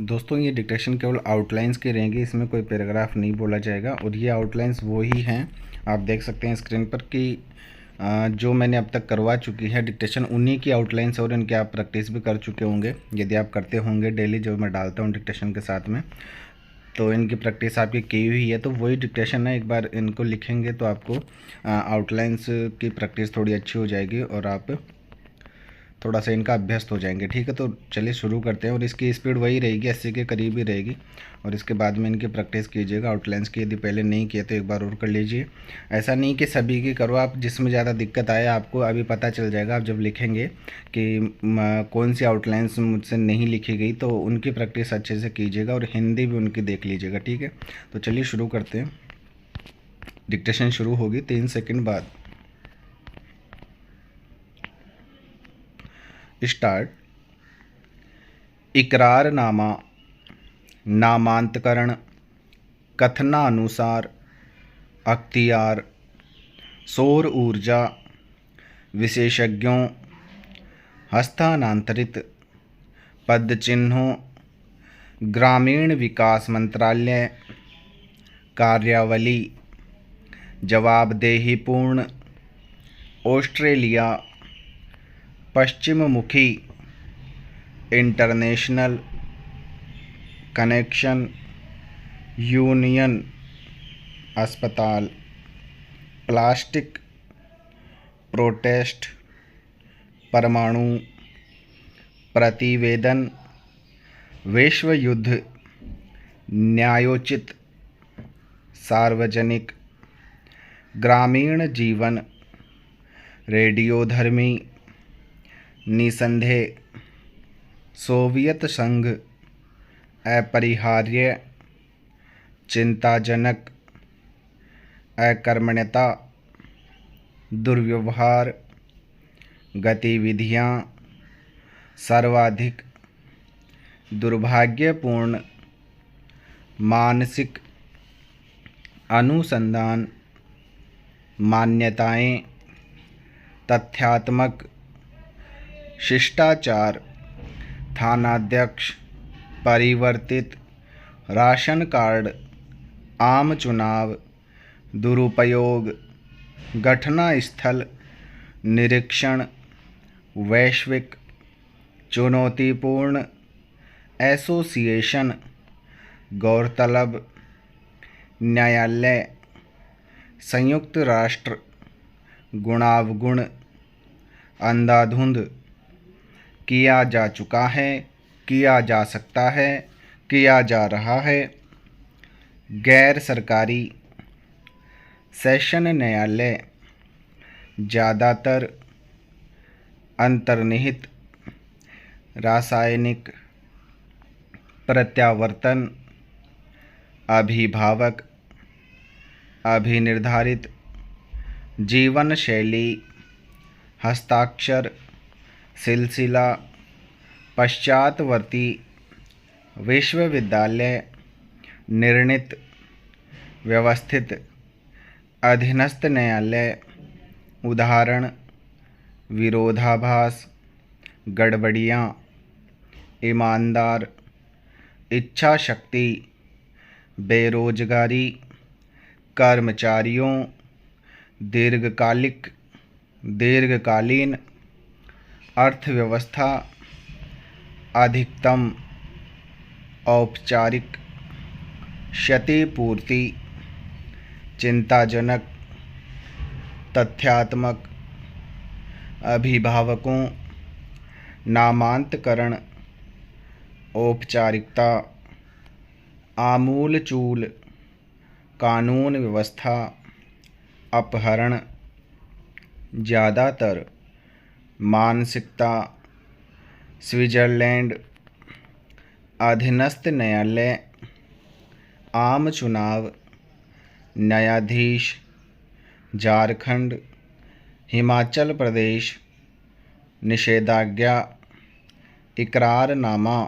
दोस्तों ये डिक्टेशन केवल आउटलाइंस की रहेंगी, इसमें कोई पैराग्राफ नहीं बोला जाएगा। और ये आउटलाइंस वो ही हैं, आप देख सकते हैं स्क्रीन पर कि जो मैंने अब तक करवा चुकी है डिक्टेशन, उन्हीं की आउटलाइंस और इनके आप प्रैक्टिस भी कर चुके होंगे। यदि आप करते होंगे डेली जो मैं डालता हूँ डिक्टेशन के साथ में, तो इनकी प्रैक्टिस आपकी की हुई है। तो वही डिक्टेशन है, एक बार इनको लिखेंगे तो आपको आउटलाइंस की प्रैक्टिस थोड़ी अच्छी हो जाएगी और आप थोड़ा सा इनका अभ्यस्त हो जाएंगे। ठीक है, तो चलिए शुरू करते हैं। और इसकी स्पीड वही रहेगी, 80 के करीब ही रहेगी। और इसके बाद में इनकी प्रैक्टिस कीजिएगा आउटलाइंस की, यदि पहले नहीं किए तो एक बार और कर लीजिए। ऐसा नहीं कि सभी की करो आप, जिसमें ज़्यादा दिक्कत आए आपको अभी पता चल जाएगा आप जब लिखेंगे कि कौन सी आउटलाइंस मुझसे नहीं लिखी गई, तो उनकी प्रैक्टिस अच्छे से कीजिएगा और हिंदी भी उनकी देख लीजिएगा। ठीक है, तो चलिए शुरू करते हैं। डिक्टेशन शुरू होगी 3 सेकंड बाद। स्टार्ट। इकरारनामा, नामांतकरण, कथनानुसार, अख्तियार, सौर ऊर्जा, विशेषज्ञों, हस्तांतरित, पद चिन्हों, ग्रामीण विकास मंत्रालय, कार्यावली, जवाबदेहीपूर्ण, ऑस्ट्रेलिया, पश्चिममुखी, इंटरनेशनल, कनेक्शन, यूनियन, अस्पताल, प्लास्टिक, प्रोटेस्ट, परमाणु, प्रतिवेदन, विश्व युद्ध, न्यायोचित, सार्वजनिक, ग्रामीण जीवन, रेडियोधर्मी, निसंदेह, सोवियत संघ, अपरिहार्य, चिंताजनक, अकर्मण्यता, दुर्व्यवहार, गतिविधियां, सर्वाधिक, दुर्भाग्यपूर्ण, मानसिक, अनुसंधान, मान्यताएं, तथ्यात्मक, शिष्टाचार, थानाध्यक्ष, परिवर्तित, राशन कार्ड, आम चुनाव, दुरुपयोग, घटनास्थल, निरीक्षण, वैश्विक, चुनौतीपूर्ण, एसोसिएशन, गौरतलब, न्यायालय, संयुक्त राष्ट्र, गुणावगुण, अंधाधुंध, किया जा चुका है, किया जा सकता है, किया जा रहा है, गैर सरकारी, सेशन न्यायालय, ज़्यादातर, अंतर्निहित, रासायनिक, प्रत्यावर्तन, अभिभावक, अभिनिर्धारित, जीवन शैली, हस्ताक्षर, सिलसिला, पश्चातवर्ती, विश्वविद्यालय, निर्णीत, व्यवस्थित, अधीनस्थ न्यायालय, उदाहरण, विरोधाभास, गड़बड़ियाँ, ईमानदार, इच्छा शक्ति, बेरोजगारी, कर्मचारियों, दीर्घकालिक, दीर्घकालीन, अर्थव्यवस्था, अधिकतम, औपचारिक, क्षतिपूर्ति, चिंताजनक, तथ्यात्मक, अभिभावकों, नामांतकरण, औपचारिकता, आमूलचूल, कानून व्यवस्था, अपहरण, ज़्यादातर, मानसिकता, स्विट्ज़रलैंड, अधीनस्थ न्यायालय, आम चुनाव, न्यायाधीश, झारखंड, हिमाचल प्रदेश, निषेधाज्ञा, इकरारनामा,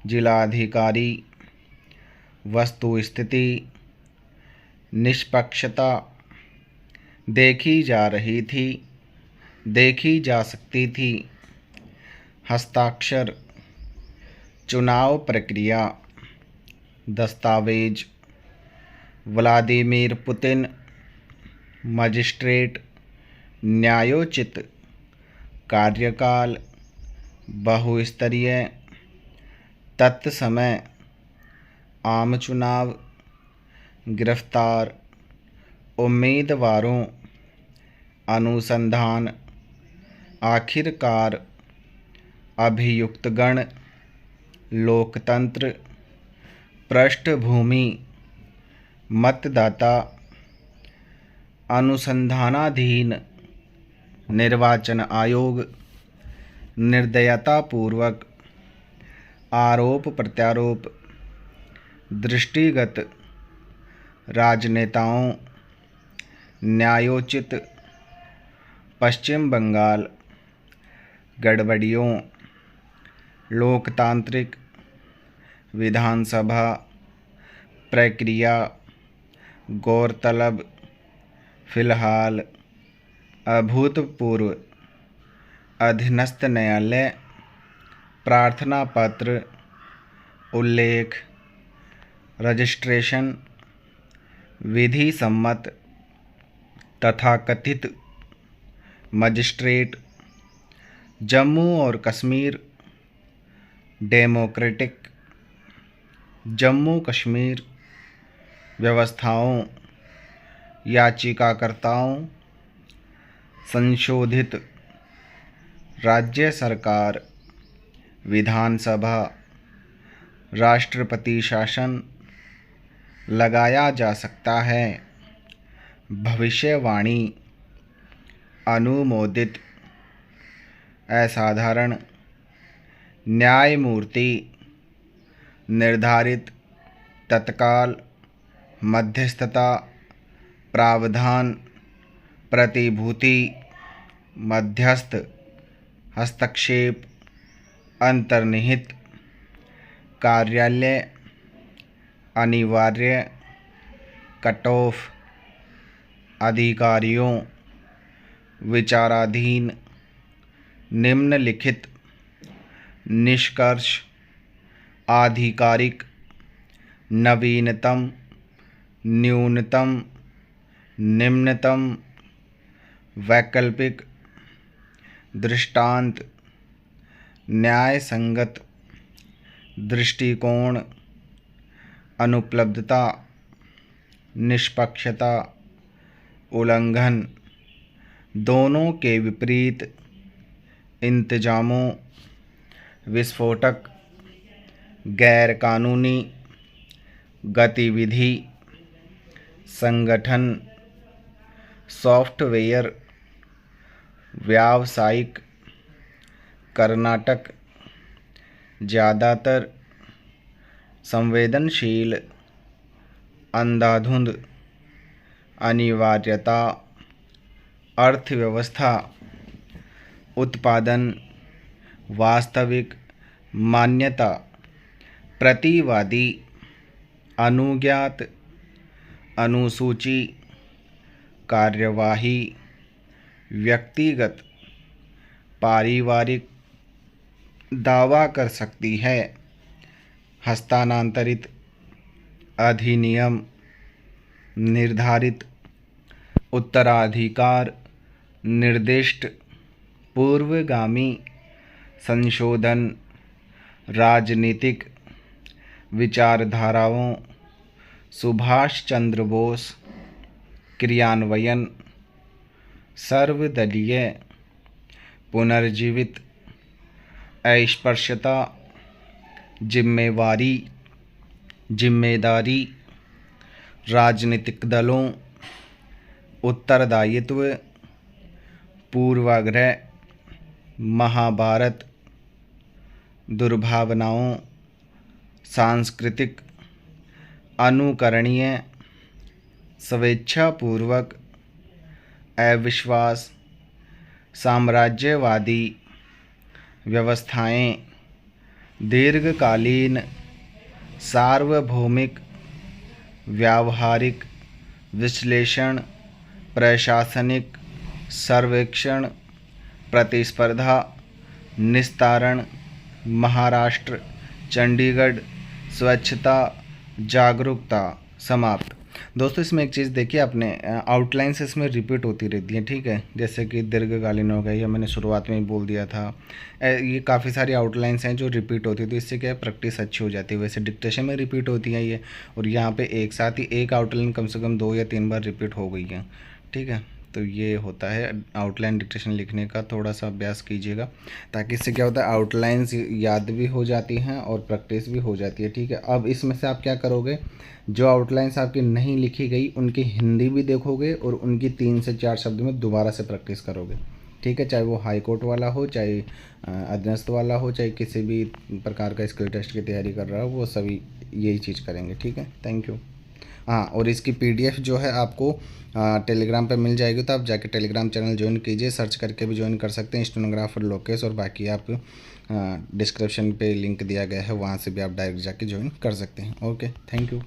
जिलाधिकारी, वस्तुस्थिति, निष्पक्षता, देखी जा रही थी, देखी जा सकती थी, हस्ताक्षर, चुनाव प्रक्रिया, दस्तावेज, व्लादिमीर पुतिन, मजिस्ट्रेट, न्यायोचित कार्यकाल, बहुस्तरीय, तत्समय, आम चुनाव, गिरफ्तार, उम्मीदवारों, अनुसंधान, आखिरकार, अभियुक्तगण, लोकतंत्र, पृष्ठभूमि, मतदाता, अनुसंधानाधीन, निर्वाचन आयोग, निर्दयतापूर्वक, आरोप प्रत्यारोप, दृष्टिगत, राजनेताओं, न्यायोचित, पश्चिम बंगाल, गड़बड़ियों, लोकतांत्रिक, विधानसभा प्रक्रिया, गौरतलब, फिलहाल, अभूतपूर्व, अधीनस्थ न्यायालय, प्रार्थना पत्र, उल्लेख, रजिस्ट्रेशन, विधि सम्मत, तथाकथित, मजिस्ट्रेट, जम्मू और कश्मीर डेमोक्रेटिक, जम्मू कश्मीर व्यवस्थाओं, याचिकाकर्ताओं, संशोधित, राज्य सरकार, विधानसभा, राष्ट्रपति शासन लगाया जा सकता है, भविष्यवाणी, अनुमोदित, असाधारण, न्यायमूर्ति, निर्धारित, तत्काल, मध्यस्थता, प्रावधान, प्रतिभूति, मध्यस्थ, हस्तक्षेप, अंतर्निहित, कार्यालय, अनिवार्य, कट ऑफ, अधिकारियों, विचाराधीन, निम्नलिखित, निष्कर्ष, आधिकारिक, नवीनतम, न्यूनतम, निम्नतम, वैकल्पिक, दृष्टांत, न्याय संगत, दृष्टिकोण, अनुपलब्धता, निष्पक्षता, उल्लंघन, दोनों के विपरीत, इंतजामों, विस्फोटक, गैर कानूनी, गतिविधि, संगठन, सॉफ्टवेयर, व्यावसायिक, कर्नाटक, ज़्यादातर, संवेदनशील, अंधाधुंध, अनिवार्यता, अर्थव्यवस्था, उत्पादन, वास्तविक, मान्यता, प्रतिवादी, अनुज्ञात, अनुसूची, कार्यवाही, व्यक्तिगत, पारिवारिक, दावा कर सकती है, हस्तांतरित, अधिनियम, निर्धारित, उत्तराधिकार, निर्दिष्ट, पूर्वगामी, संशोधन, राजनीतिक, विचारधाराओं, सुभाष चंद्र बोस, क्रियान्वयन, सर्वदलीय, पुनर्जीवित, अस्पृश्यता, जिम्मेवारी, जिम्मेदारी, राजनीतिक दलों, उत्तरदायित्व, पूर्वाग्रह, महाभारत, दुर्भावनाओं, सांस्कृतिक, अनुकरणीय, स्वेच्छापूर्वक, अविश्वास, साम्राज्यवादी, व्यवस्थाएं, दीर्घकालीन, सार्वभौमिक, व्यावहारिक, विश्लेषण, प्रशासनिक, सर्वेक्षण, प्रतिस्पर्धा, निस्तारण, महाराष्ट्र, चंडीगढ़ स्वच्छता जागरूकता समाप्त। दोस्तों इसमें एक चीज़ देखिए, आपने आउटलाइंस इसमें रिपीट होती रहती हैं, ठीक है, जैसे कि दीर्घकालीन हो गया, या मैंने शुरुआत में ही बोल दिया था। ये काफ़ी सारी आउटलाइंस हैं जो रिपीट होती है, तो इससे क्या है, प्रैक्टिस अच्छी हो जाती है। वैसे डिक्टेशन में रिपीट होती है ये, और यहाँ पे एक साथ ही एक आउटलाइन कम से कम 2 या 3 बार रिपीट हो गई है, ठीक है। तो ये होता है आउटलाइन डिक्टेशन लिखने का, थोड़ा सा अभ्यास कीजिएगा, ताकि इससे क्या होता है, आउटलाइंस याद भी हो जाती हैं और प्रैक्टिस भी हो जाती है, ठीक है। अब इसमें से आप क्या करोगे, जो आउटलाइंस आपकी नहीं लिखी गई उनकी हिंदी भी देखोगे और उनकी 3 से 4 शब्द में दोबारा से प्रैक्टिस करोगे, ठीक है। चाहे वो हाई कोर्ट वाला हो, चाहे अधीनस्थ वाला हो, चाहे किसी भी प्रकार का स्किल टेस्ट की तैयारी कर रहा हो, वो सभी यही चीज़ करेंगे, ठीक है। Thank you. हाँ, और इसकी पीडीएफ जो है आपको टेलीग्राम पे मिल जाएगी, तो आप जाके टेलीग्राम चैनल ज्वाइन कीजिए, सर्च करके भी ज्वाइन कर सकते हैं स्टेनोग्राफर लोकेश, और बाकी आप डिस्क्रिप्शन पे लिंक दिया गया है, वहाँ से भी आप डायरेक्ट जाके ज्वाइन कर सकते हैं। Okay, thank you.